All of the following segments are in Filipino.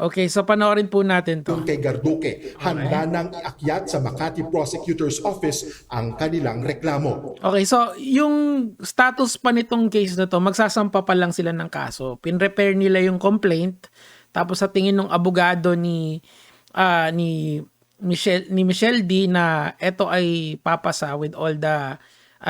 Okay, so panoorin po natin to. Ayon kay Garduque, handa nang iakyat sa Makati Prosecutor's Office ang kanilang reklamo. Okay, so yung status pa nitong case na to, magsasampa pa lang sila ng kaso. Pinrepair nila yung complaint, tapos sa tingin ng abogado ni Michelle D na ito ay papasa with all the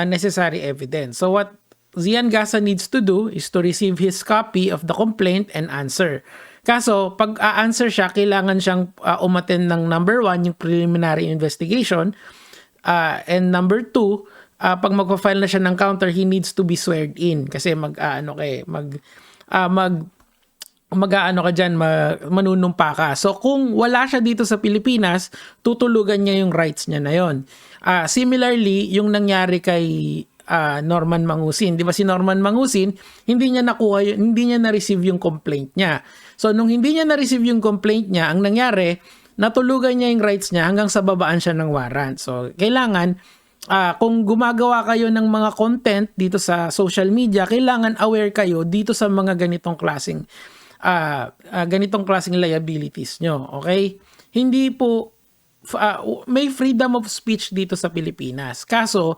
necessary evidence. So what Zian Gasa needs to do is to receive his copy of the complaint and answer. Kaso, pag a-answer siya, kailangan siyang umattend ng number 1, yung preliminary investigation. And number 2, pag magpa-file na siya ng counter, he needs to be sweared in. Kasi manunumpa ka. So, kung wala siya dito sa Pilipinas, tutulugan niya yung rights niya na yon. Similarly, yung nangyari kay Norman Mangusin. Di ba si Norman Mangusin, hindi niya na-receive yung complaint niya. So, nung hindi niya na-receive yung complaint niya, ang nangyari, natulugan niya yung rights niya hanggang sa babaan siya ng warrant. So, kailangan, kung gumagawa kayo ng mga content dito sa social media, kailangan aware kayo dito sa mga ganitong klaseng liabilities nyo. Okay? Hindi po, may freedom of speech dito sa Pilipinas. Kaso,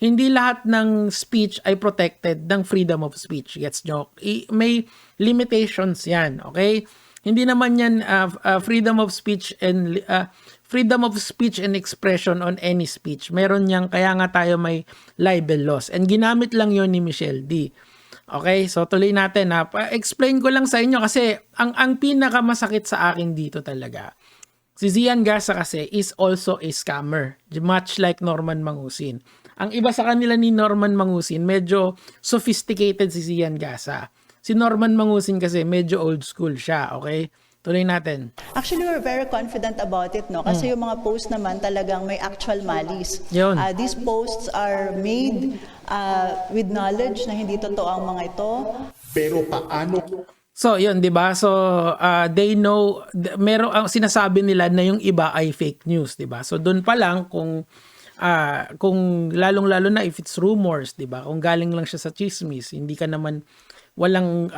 hindi lahat ng speech ay protected ng freedom of speech. Gets nyo? May limitations yan. Okay? Hindi naman yan freedom of speech and expression on any speech. Meron yang kaya nga tayo may libel laws. And ginamit lang yon ni Michelle D. Okay? So tuloy natin ha. Explain ko lang sa inyo kasi ang pinakamasakit sa akin dito talaga. Si Zian Gasa kasi is also a scammer. Much like Norman Mangusin. Ang iba sa kanila ni Norman Mangusin, medyo sophisticated si Zian Gasa. Si Norman Mangusin kasi medyo old school siya, okay? Tuloy natin. Actually, we're very confident about it, no? Kasi yung mga posts naman talagang may actual malice. Yun. These posts are made with knowledge na hindi totoo ang mga ito. Pero paano? So, yun, 'di ba? So, they know ang sinasabi nila na yung iba ay fake news, 'di ba? So, doon pa lang kung lalong-lalo na if it's rumors, 'di ba? Kung galing lang siya sa chismis, hindi ka naman walang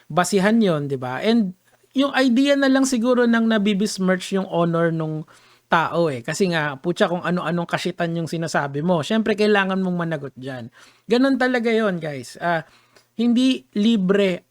basihan 'yon, 'di ba? And yung idea na lang siguro nang nabibismirch yung honor nung tao kasi nga putya kung ano-anong kashitan yung sinasabi mo. Syempre kailangan mong managot diyan. Ganon talaga 'yon, guys. Hindi libre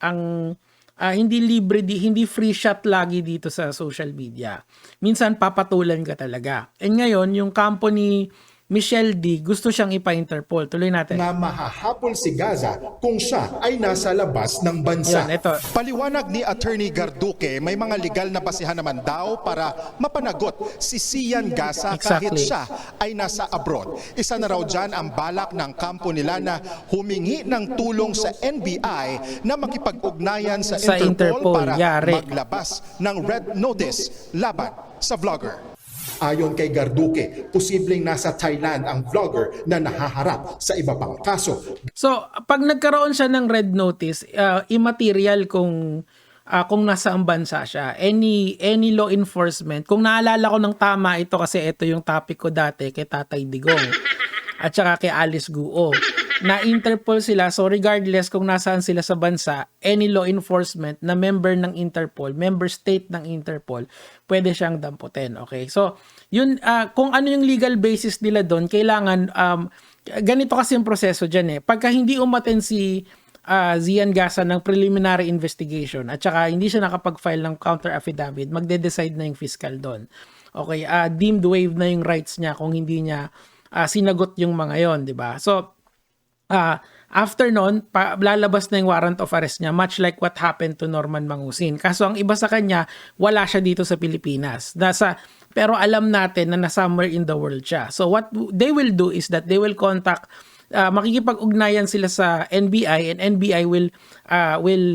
hindi free shot lagi dito sa social media. Minsan papatulan ka talaga. And ngayon, yung kampo ni Michelle D, gusto siyang ipa-Interpol. Tuloy natin. Na mahahabol si Gaza kung siya ay nasa labas ng bansa. Yan, ito. Paliwanag ni Attorney Garduque, may mga legal na basihan naman daw para mapanagot si Zian Gasa kahit Exactly. siya ay nasa abroad. Isa na raw dyan ang balak ng kampo nila na humingi ng tulong sa NBI na makipag-ugnayan sa Interpol para yari. maglabas ng red notice laban sa vlogger. Ayon kay Garduque, posibleng nasa Thailand ang vlogger na nahaharap sa iba pang kaso. So, pag nagkaroon siya ng red notice, immaterial kung nasaan bansa siya. Any law enforcement, kung naalala ko ng tama ito kasi ito yung topic ko dati kay Tatay Digong at saka kay Alice Guo. Na Interpol sila, so regardless kung nasaan sila sa bansa, any law enforcement na member ng Interpol, member state ng Interpol, pwede siyang damputin. Okay? So, yun, kung ano yung legal basis nila doon, kailangan, ganito kasi yung proseso dyan Pagka hindi umaten si Zian Gasa ng preliminary investigation at saka hindi siya nakapag-file ng counter affidavit, magde-decide na yung fiscal doon. Okay? Deemed waived na yung rights niya kung hindi niya sinagot yung mga yon, di ba? So, after nun, lalabas na yung warrant of arrest niya, much like what happened to Norman Mangusin. Kaso ang iba sa kanya, wala siya dito sa Pilipinas. Pero alam natin na somewhere in the world siya. So what they will do is that they will contact, makikipag-ugnayan sila sa NBI and NBI will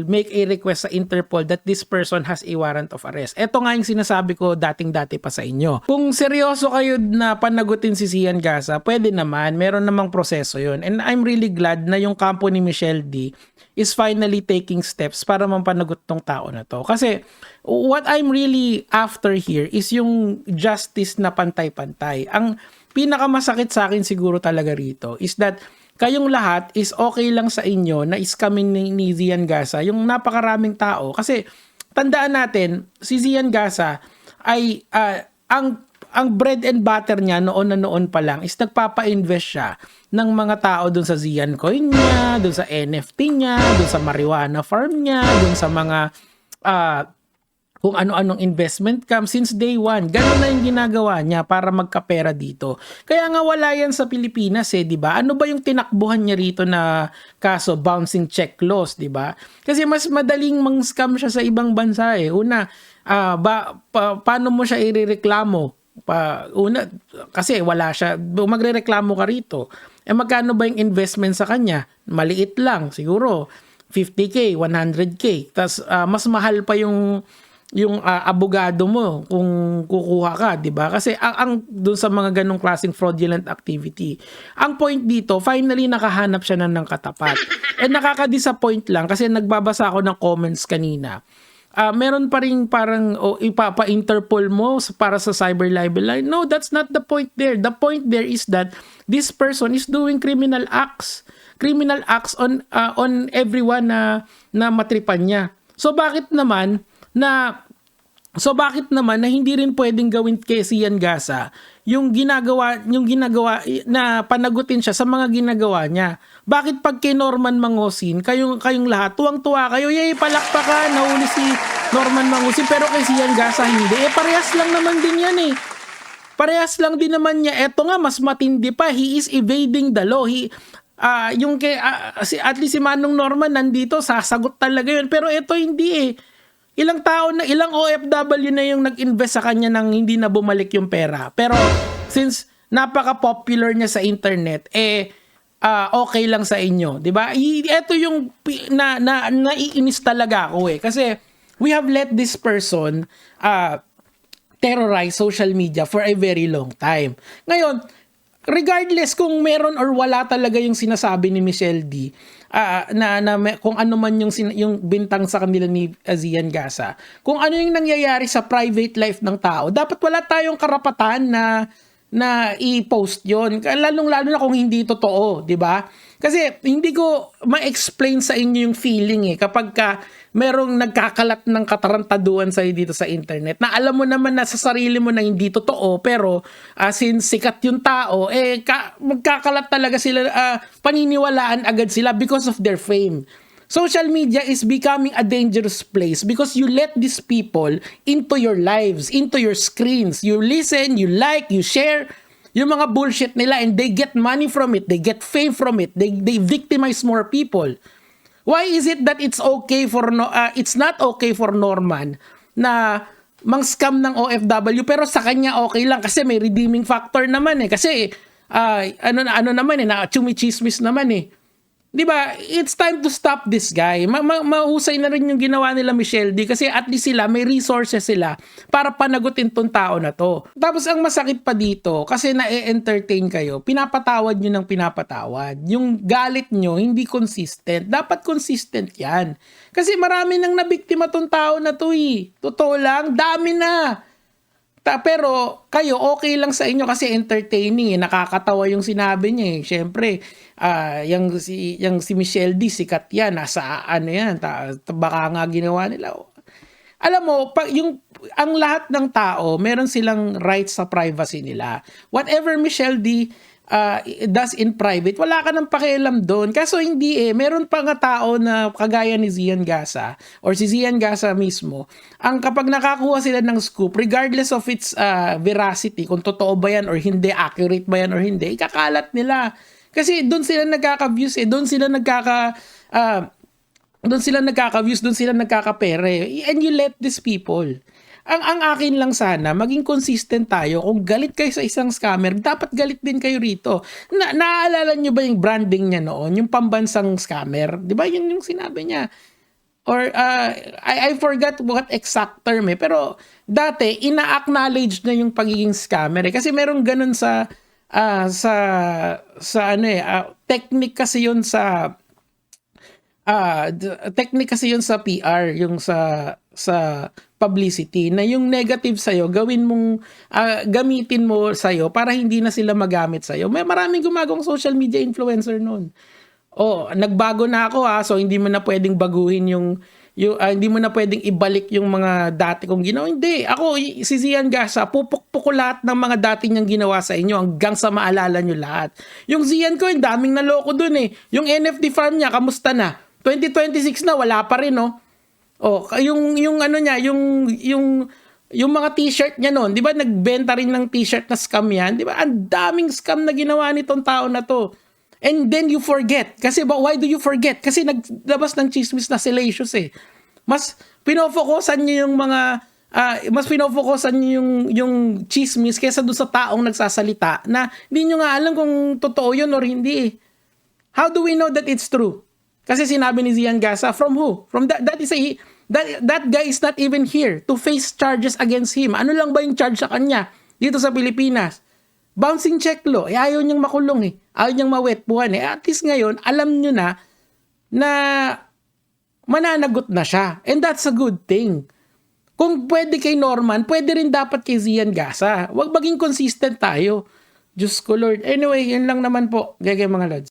make a request sa Interpol that this person has a warrant of arrest. Ito nga yung sinasabi ko dating-dati pa sa inyo. Kung seryoso kayo na panagutin si Zian Gasa, pwede naman, meron namang proseso yun. And I'm really glad na yung kampo ni Michelle D is finally taking steps para mampanagot tong tao na to. Kasi what I'm really after here is yung justice na pantay-pantay. Ang pinakamasakit sa akin siguro talaga rito is that kayong lahat is okay lang sa inyo na iskamin ni Zian Gasa yung napakaraming tao kasi tandaan natin, si Zian Gasa ay ang bread and butter niya noon na noon pa lang is nagpapa-invest siya ng mga tao dun sa Zian Coin niya, dun sa NFT niya, dun sa marijuana farm niya, dun sa mga kung ano-anong investment cam since day one. Ganun na yung ginagawa niya para magkapera dito. Kaya nga wala yan sa Pilipinas di ba? Ano ba yung tinakbuhan niya rito na kaso? Bouncing check laws, di ba? Kasi mas madaling mang-scam siya sa ibang bansa Una, paano mo siya irereklamo? Una, kasi wala siya. Magrereklamo ka rito. Magkano ba yung investment sa kanya? Maliit lang, siguro 50K, 100K. Tas mas mahal pa yung abogado mo kung kukuha ka, 'di ba? Kasi ang doon sa mga ganong klaseng fraudulent activity. Ang point dito, finally nakahanap siya ng katapat. And nakaka-disappoint lang kasi nagbabasa ako ng comments kanina. Meron pa ring parang ipapa-Interpol mo para sa cyber libel. No, that's not the point there. The point there is that this person is doing criminal acts on everyone na matripan niya. So bakit naman na hindi rin pwedeng gawin kay Zian Gasa yung ginagawa na panagutin siya sa mga ginagawa niya. Bakit pag kay Norman Mangosin, kayong lahat tuwang-tuwa kayo, yay palakpakan, nahuli si Norman Mangosin, pero kay Zian Gasa hindi. Parehas lang naman din yan Parehas lang din naman niya. Eto nga mas matindi pa, he is evading the law. At least si Manong Norman nandito, sasagot talaga yun. Pero eto hindi Ilang OFW na yung nag-invest sa kanya nang hindi na bumalik yung pera. Pero since napaka-popular niya sa internet, okay lang sa inyo, 'di ba? Ito yung naiinis talaga ako kasi we have let this person terrorize social media for a very long time. Ngayon, regardless kung meron or wala talaga yung sinasabi ni Michelle D, kung ano man yung bintang sa kanila ni Zian Gasa, kung ano yung nangyayari sa private life ng tao, dapat wala tayong karapatan na i-post yon, lalong-lalo na kung hindi totoo, di ba? Kasi hindi ko ma-explain sa inyo yung feeling kapag merong nagkakalat ng katarantaduan sa'yo dito sa internet na alam mo naman na sa sarili mo na hindi totoo, pero since sikat yung tao, magkakalat talaga sila, paniniwalaan agad sila because of their fame. Social media is becoming a dangerous place because you let these people into your lives, into your screens. You listen, you like, you share yung mga bullshit nila and they get money from it, they get fame from it, they victimize more people. Why is it that it's not okay for Norman na mang-scam ng OFW pero sa kanya okay lang kasi may redeeming factor naman kasi na chumichismis naman 'Di ba? It's time to stop this guy. Mahusay na rin yung ginawa nila Michelle D kasi at least sila may resources sila para panagutin tong tao na to. Tapos ang masakit pa dito kasi na-entertain kayo, pinapatawad nyo ng pinapatawad. Yung galit nyo hindi consistent. Dapat consistent 'yan. Kasi marami nang nabiktima tong tao na to Totoo lang, dami na. Pero kayo okay lang sa inyo kasi entertaining nakakatawa yung sinabi niya Syempre, yung si Michelle D sikat yan, nasa yan, baka nga ginawa nila. Alam mo, ang lahat ng tao, meron silang rights sa privacy nila. Whatever Michelle D does in private, wala ka nang pakialam doon. Kaso hindi meron pa nga tao na kagaya ni Zian Gasa or si Zian Gasa mismo, ang kapag nakakuha sila ng scoop, regardless of its veracity, kung totoo ba yan or hindi, accurate ba yan or hindi, ikakalat nila. Kasi doon sila nagkaka-views doon sila nagkaka-views, doon sila nagkakapere. And you let these people. Ang akin lang sana, maging consistent tayo. Kung galit kayo sa isang scammer, dapat galit din kayo rito. Naaalala nyo ba yung branding niya noon? Yung pambansang scammer? Di ba yun yung sinabi niya? Or, I forgot what exact term pero dati, ina-acknowledge na yung pagiging scammer Kasi merong ganun technique kasi yun sa PR, yung sa publicity, na yung negative sa'yo, gamitin mo sa'yo para hindi na sila magamit sa'yo. May maraming gumagawang social media influencer noon. Nagbago na ako so hindi mo na pwedeng baguhin hindi mo na pwedeng ibalik yung mga dati kong ginawa. Hindi. Ako, si Zian Gasa, pupukpok ko lahat ng mga dati niyang ginawa sa inyo hanggang sa maalala nyo lahat. Yung Zian ko, yung daming naloko dun eh. Yung NFT farm niya, kamusta na? 2026 na, wala pa rin, no? Oh, yung ano niya, yung mga t-shirt niya noon, 'di ba nagbenta rin ng t-shirt na scam 'yan, 'di ba? Ang daming scam na ginawa nitong tao na 'to. And then you forget. Kasi why do you forget? Kasi naglabas ng chismis na salacious eh. Mas pinofokusan niyo yung mga yung chismis kaysa doon sa taong nagsasalita na hindi nyo nga alam kung totoo yun or hindi eh. How do we know that it's true? Kasi sinabi ni Zian Gasa, from who? From that guy is not even here to face charges against him. Ano lang ba yung charge sa kanya dito sa Pilipinas? Bouncing check law. Ayaw niyang makulong eh. Ayaw niyang mawetpuhan eh. At least ngayon, alam niyo na mananagot na siya. And that's a good thing. Kung pwede kay Norman, pwede rin dapat kay Zian Gasa. Huwag maging consistent tayo. Diyos ko Lord. Anyway, yun lang naman po. Gagay mga lods.